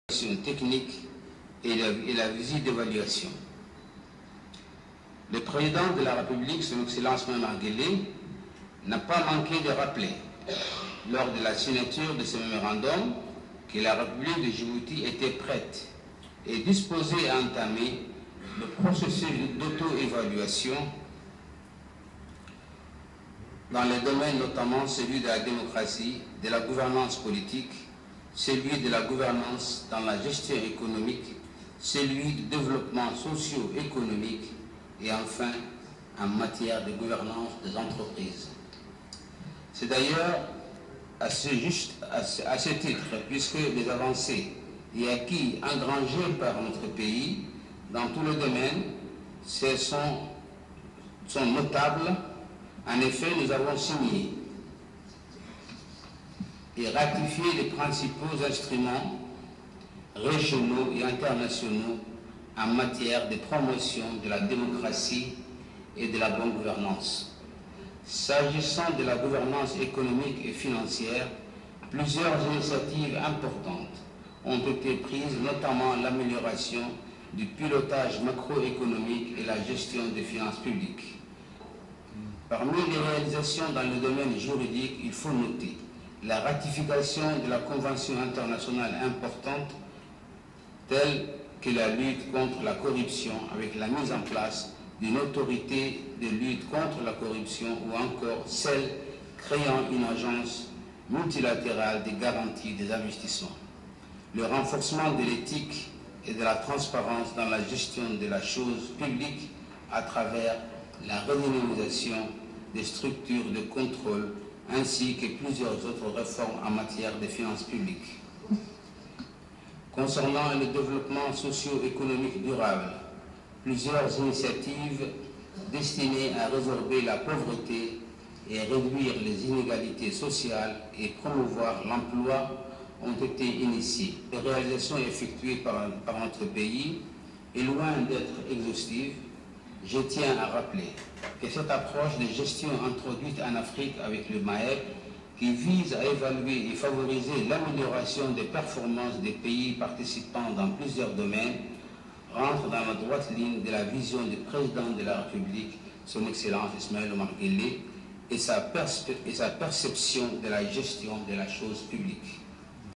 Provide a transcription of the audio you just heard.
technique et la visite d'évaluation. Le président de la République, son Excellence Mme Marguerite, n'a pas manqué de rappeler, lors de la signature de ce mémorandum, que la République de Djibouti était prête et disposée à entamer le processus d'auto-évaluation dans les domaines notamment celui de la démocratie, de la gouvernance politique, celui de la gouvernance dans la gestion économique, celui du développement socio-économique et enfin en matière de gouvernance des entreprises. C'est d'ailleurs à ce titre, puisque les avancées et acquis engrangés par notre pays dans tous les domaines sont notables. En effet, nous avons signé et ratifié les principaux instruments régionaux et internationaux en matière de promotion de la démocratie et de la bonne gouvernance. S'agissant de la gouvernance économique et financière, plusieurs initiatives importantes ont été prises, notamment l'amélioration du pilotage macroéconomique et la gestion des finances publiques. Parmi les réalisations dans le domaine juridique, il faut noter la ratification de la Convention internationale importante telle que la lutte contre la corruption avec la mise en place d'une autorité de lutte contre la corruption ou encore celle créant une agence multilatérale de garantie des investissements. Le renforcement de l'éthique et de la transparence dans la gestion de la chose publique à travers la redynamisation des structures de contrôle ainsi que plusieurs autres réformes en matière de finances publiques. Concernant le développement socio-économique durable, plusieurs initiatives destinées à résorber la pauvreté et réduire les inégalités sociales et promouvoir l'emploi ont été initiées. Les réalisations effectuées par notre pays est loin d'être exhaustive. Je tiens à rappeler que cette approche de gestion introduite en Afrique avec le MAEP, qui vise à évaluer et favoriser l'amélioration des performances des pays participants dans plusieurs domaines, rentre dans la droite ligne de la vision du président de la République, son Excellence Ismaël Omar Guelleh, et sa perception de la gestion de la chose publique.